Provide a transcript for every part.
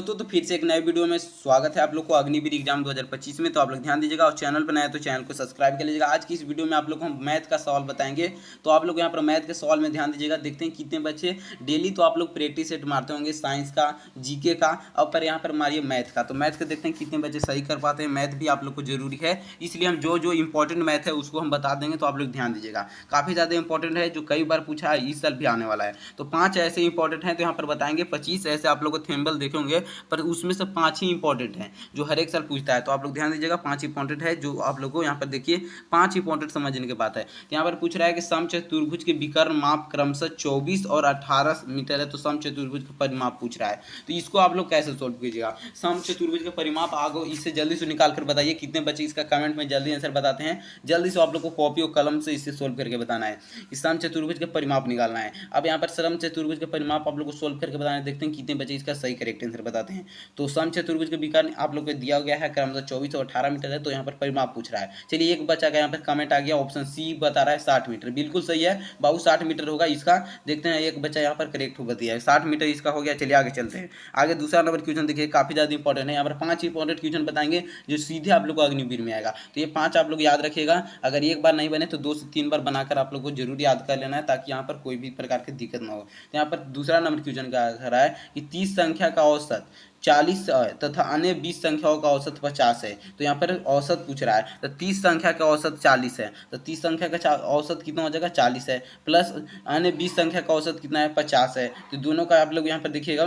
तो फिर से एक नए वीडियो में स्वागत है आप लोग को अग्निवीर एग्जाम 2025 में। तो आप लोग ध्यान दीजिएगा और चैनल पर नया है तो चैनल को सब्सक्राइब कर लीजिएगा। आज की इस वीडियो में आप लोग को हम मैथ का सवाल बताएंगे। तो आप लोग यहाँ पर मैथ के सवाल में ध्यान दीजिएगा। देखते हैं कितने बच्चे डेली तो आप लोग प्रैक्टिस सेट मारते होंगे साइंस का, जीके का, अब पर यहाँ पर मारिए मैथ का। तो मैथ का देखते हैं कितने बच्चे सही कर पाते हैं। मैथ भी आप लोग को जरूरी है, इसलिए हम जो जो इंपॉर्टेंट मैथ है उसको हम बता देंगे। तो आप लोग ध्यान दीजिएगा, काफ़ी ज़्यादा इंपॉर्टेंट है, जो कई बार पूछा है, इस साल भी आने वाला है। तो 5 ऐसे इंपॉर्टेंट हैं तो यहाँ पर बताएंगे। 25 ऐसे आप लोग को थेम्बल देखेंगे, पर उसमें से 5 ही इंपॉर्टेंट हैं जो हर एक साल पूछता है। तो आप लोग ध्यान दीजिएगा, 5 इंपॉर्टेंट है जो आप लोग को यहाँ पर देखिए 5 इंपॉर्टेंट समझने की बात है। तो यहाँ पर पूछ रहा है कि समचतुर्भुज के विकर्ण माप क्रमशः 24 और 18 मीटर है। तो समचतुर्भुज का परिमाप पूछ रहा है, तो इसको आप लोग कैसे सोल्व कीजिएगा। समचतुर्भुज का परिमाप आगे इससे जल्दी से निकाल कर बताइए कितने बच्चे इसका कमेंट में जल्दी आंसर बताते हैं। जल्दी से आप लोग को कॉपी और कलम से इसे सोल्व करके बताना है। इस समचतुर्भुज का परिमाप निकालना है। अब यहाँ पर समचतुर्भुज का परिमाप आप लोग को सोल्व करके बताना है। देखते हैं कितने बच्चे इसका सही करेक्ट आंसर बताते हैं। तो समचतुर्भुज के विकर्ण आप लोग को दिया गया है क्रमशः 24 और 18 मीटर है। तो यहाँ पर परिमाप पूछ रहा है। चलिए एक बच्चा का यहाँ पर कमेंट आ गया, ऑप्शन सी बता रहा है 60 मीटर। बिल्कुल सही है बाबू, 60 मीटर होगा इसका। देखते हैं एक बच्चा यहाँ पर करेक्ट होगा दिया है, 60 मीटर इसका हो गया। चलिए आगे चलते हैं। आगे दूसरा नंबर क्वेश्चन देखिए, काफी ज्यादा इंपॉर्टेंट है। यहाँ पर 5 इंपॉर्टेंट क्वेश्चन बताएंगे जो सीधे आप लोग को अग्निवीर में आएगा। तो ये 5 आप लोग याद रखिएगा। अगर एक बार नहीं बने तो 2 से 3 बार बनाकर आप लोग को जरूर याद कर लेना है, ताकि यहाँ पर कोई भी प्रकार की दिक्कत ना हो। तो यहाँ पर दूसरा नंबर क्वेश्चन का आ रहा है कि 30 संख्या का औसत 40 तथा अन्य 20 संख्याओं का औसत 50 है। तो यहाँ पर औसत पूछ रहा है। तो 30 संख्या का औसत 40 है, तो 30 संख्या का औसत कितना हो जाएगा 40 है, प्लस अन्य 20 संख्या का औसत कितना है 50 है। तो दोनों का आप लोग यहाँ पर देखिएगा,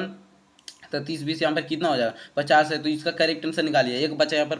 तो 30-20 यहाँ पर कितना हो जाएगा 50 है। तो इसका करेक्ट आंसर निकालिए। एक बच्चा यहाँ पर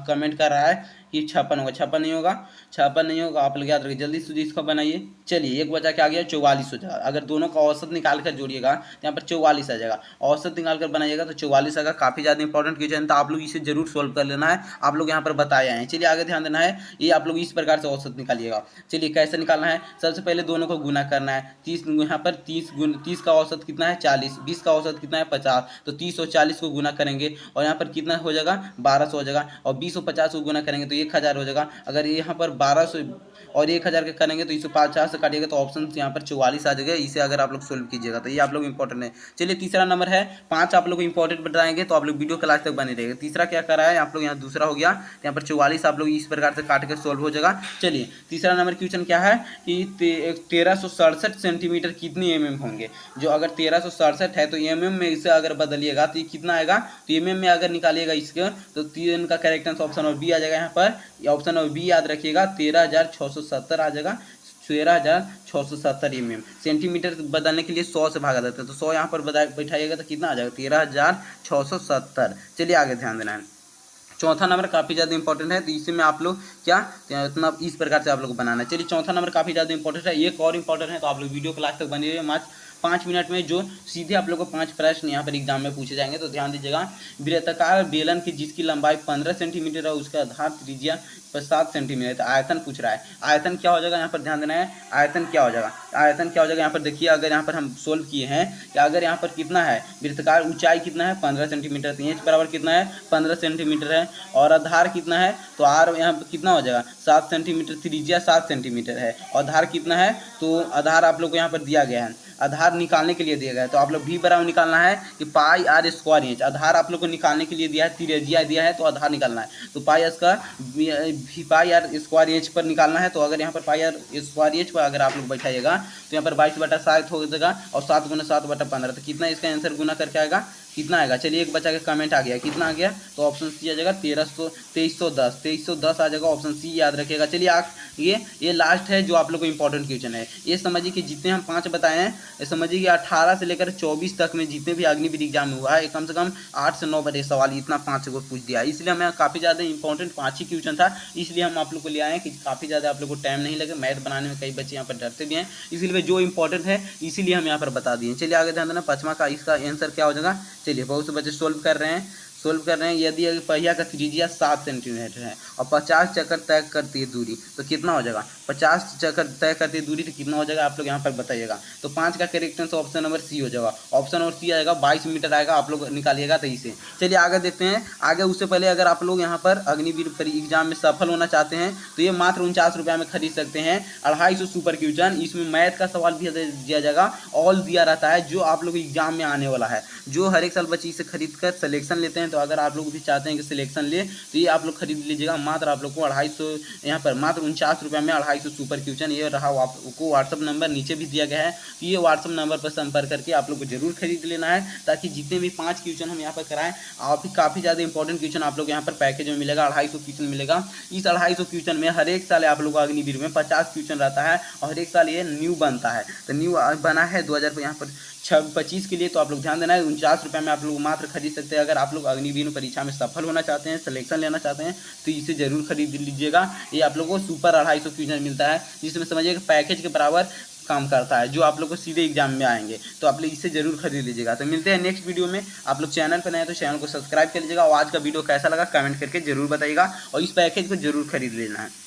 कमेंट कर रहा है कि 56 होगा। 56 नहीं होगा, 56 नहीं होगा। आप लोग याद रखिए, जल्दी से इसको बनाइए। चलिए एक बच्चा क्या आ गया 44 हो जाएगा। अगर दोनों का औसत निकाल कर जोड़िएगा तो यहाँ पर 44 आ जाएगा। औसत निकाल कर बनाइएगा तो 44 आएगा। काफ़ी ज़्यादा इंपॉर्टेंट क्वेश्चन था, आप लोग इसे जरूर सोल्व कर लेना है। आप लोग यहाँ पर बताए हैं। चलिए आगे ध्यान देना है। ये आप लोग इस प्रकार से औसत निकालिएगा। चलिए कैसे निकालना है, सबसे पहले दोनों को गुना करना है। 30 यहाँ पर 30 का औसत कितना है 40, 20 का औसत कितना है 50। तो 30 और 40 को गुना करेंगे और यहाँ पर कितना हो जाएगा 1200 हो जाएगा। और 20 और 50 को गुना करेंगे तो 1000 हो जाएगा। अगर यहाँ पर 1200 और 1000 के करेंगे तो 150 से काटिएगा तो ऑप्शन यहाँ पर 44 आ जाएगा। इसे अगर आप लोग सोल्व कीजिएगा तो ये आप लोग इंपॉर्टेंट है। चलिए तीसरा नंबर है, 5 आप लोग इंपॉर्टेंट बताएंगे तो आप लोग वीडियो क्लास तक बने रहेगा। तीसरा क्या कर रहा है आप लोग, यहाँ दूसरा हो गया तो यहाँ पर 44 आप लोग इस प्रकार से काट कर सोल्व हो जाएगा। चलिए तीसरा नंबर क्वेश्चन क्या है कि 1367 सेंटीमीटर कितने mm होंगे। जो अगर 1367 है तो mm में इसे अगर बदलिएगा तो ये कितना आएगा। तो mm में अगर निकालिएगा इसके तो 3 का करेक्ट आंसर ऑप्शन और बी आ जाएगा। यहाँ पर ऑप्शन और बी याद रखिएगा, 13,670 आ जाएगा। 13,670 mm। सेंटीमीटर बदलने के लिए 100 से भागा देते हैं, तो 100 यहाँ पर बैठाइएगा तो कितना आ जाएगा 13,670। चलिए आगे ध्यान देना है। चौथा नंबर काफ़ी ज़्यादा इंपॉर्टेंट है, तो इसी में आप लोग क्या इतना इस प्रकार से आप लोग को बनाना है। चलिए चौथा नंबर काफ़ी ज़्यादा इंपॉर्टेंट है, एक और इंपॉर्टेंट है, तो आप लोग वीडियो क्लास तक बने रहिए। मात्र 5 मिनट में जो सीधे आप लोग को 5 प्रश्न यहाँ पर एग्जाम में पूछे जाएंगे। तो ध्यान दीजिएगा, वृत्ताकार बेलन की जिसकी लंबाई 15 सेंटीमीटर है उसका आधार त्रिज्या 7 सेंटीमीटर। तो आयतन पूछ रहा है, आयतन क्या हो जाएगा यहाँ पर ध्यान देना है। आयतन क्या हो जाएगा, आयतन क्या हो जाएगा यहाँ पर देखिए। अगर यहाँ पर हम सोल्व किए हैं कि अगर यहाँ पर कितना है वृत्ताकार, ऊंचाई कितना है 15 सेंटीमीटर, तो एच बराबर कितना है 15 सेंटीमीटर है, और आधार कितना है तो आर यहाँ पर कितना हो जाएगा 7 सेंटीमीटर, त्रिज्या 7 सेंटीमीटर है, और आधार कितना है तो आधार आप लोग को यहाँ पर दिया गया है। आधार निकालने के लिए दिया गया है तो आप लोग भी बराबर निकालना है कि पाई आर स्क्वायर इंच। आधार आप लोग को निकालने के लिए दिया है, त्रिज्या दिया है तो आधार निकालना है। तो पाई इसका पाई आर स्क्वायर इंच पर निकालना है। तो अगर यहाँ पर पाई आर स्क्वायर इंच पर अगर आप लोग बैठाइएगा तो यहाँ पर 22/7 हो जाएगा, और 7 × 7/15। तो कितना इसका आंसर गुना करके आएगा, कितना आएगा। चलिए एक बच्चा का कमेंट आ गया, कितना आ गया तो ऑप्शन सी आ जाएगा 2310 आ जाएगा। ऑप्शन सी याद रखिएगा। चलिए ये लास्ट है जो आप लोग को इंपॉर्टेंट क्वेश्चन है। ये समझिए कि जितने हम 5 बताए हैं, ये समझिए कि 18 से लेकर 24 तक में जितने भी अग्निवीर एग्जाम में हुआ है, कम से कम 8 से 9 बड़े सवाल इतना 5 को पूछ दिया। इसलिए हमें काफ़ी ज़्यादा इंपॉर्टेंट 5 ही क्वेश्चन था, इसलिए हम आप लोग को ले आए हैं कि काफ़ी ज़्यादा आप लोग को टाइम नहीं लगे। मैथ बनाने में कई बच्चे यहाँ पर डरते भी हैं, इसीलिए जो इंपॉर्टेंट है इसीलिए हम यहाँ पर बता दिए। चलिए आगे ध्यान देना, 5वां का इसका आंसर क्या हो जाएगा। चलिए बहुत से बच्चे सोल्व कर रहे हैं, सोल्व कर रहे हैं। यदि पहिया का त्रिज्या 7 सेंटीमीटर है और 50 चक्कर तय करती है दूरी, तो कितना हो जाएगा? 50 चक्कर तय करती है दूरी तो कितना हो जाएगा आप लोग यहाँ पर बताइएगा। तो 5 का correct answer option number C हो जाएगा। ऑप्शन नंबर सी आएगा, 22 मीटर आएगा। आप लोग निकालिएगा तो इसे। चलिए आगे देखते हैं। आगे उससे पहले अगर आप लोग यहाँ पर अग्निवीर एग्जाम में सफल होना चाहते हैं तो ये मात्र 49 रुपये में खरीद सकते हैं। 250 सुपर क्वेश्चन, इसमें मैथ का सवाल भी दिया जाएगा, ऑल दिया रहता है जो आप लोग एग्जाम में आने वाला है, जो हर एक साल बच्चे इसे खरीद कर सिलेक्शन लेते हैं। तो अगर आप लोग भी चाहते हैं कि सिलेक्शन ले तो ये आप लोग खरीद लीजिएगा। मात्र आप लोग को 250 यहाँ पर मात्र 49 रुपये में 250 सुपर क्वेश्चन। ये रहा आपको व्हाट्सअप नंबर नीचे भी दिया गया है, तो ये व्हाट्सअप नंबर पर संपर्क करके आप लोग को जरूर खरीद लेना है, ताकि जितने भी 5 क्वेश्चन हम यहाँ पर कराएं, आप काफ़ी ज़्यादा इंपॉर्टेंट क्वेश्चन आप लोग यहाँ पर पैकेज में मिलेगा। 250 क्वेश्चन मिलेगा। इस 250 क्वेश्चन में हर एक साल आप लोग को अग्निवीर में 50 क्वेश्चन रहता है और हर एक साल ये न्यू बनता है। तो न्यू बना है 2000 यहाँ पर 25 के लिए। तो आप लोग ध्यान देना है, 49 रुपये में आप लोग मात्र खरीद सकते हैं। अगर आप लोग अग्निवीर परीक्षा में सफल होना चाहते हैं, सिलेक्शन लेना चाहते हैं, तो इसे जरूर खरीद लीजिएगा। ये आप लोगों को सुपर 250 क्वेश्चन मिलता है, जिसमें समझिएगा पैकेज के बराबर काम करता है, जो आप लोग को सीधे एग्जाम में आएंगे। तो आप लोग इसे जरूर खरीद लीजिएगा। तो मिलते हैं नेक्स्ट वीडियो में। आप लोग चैनल पर नए हैं तो चैनल को सब्सक्राइब कर लीजिएगा और आज का वीडियो कैसा लगा कमेंट करके जरूर बताइएगा और इस पैकेज को जरूर खरीद लेना है।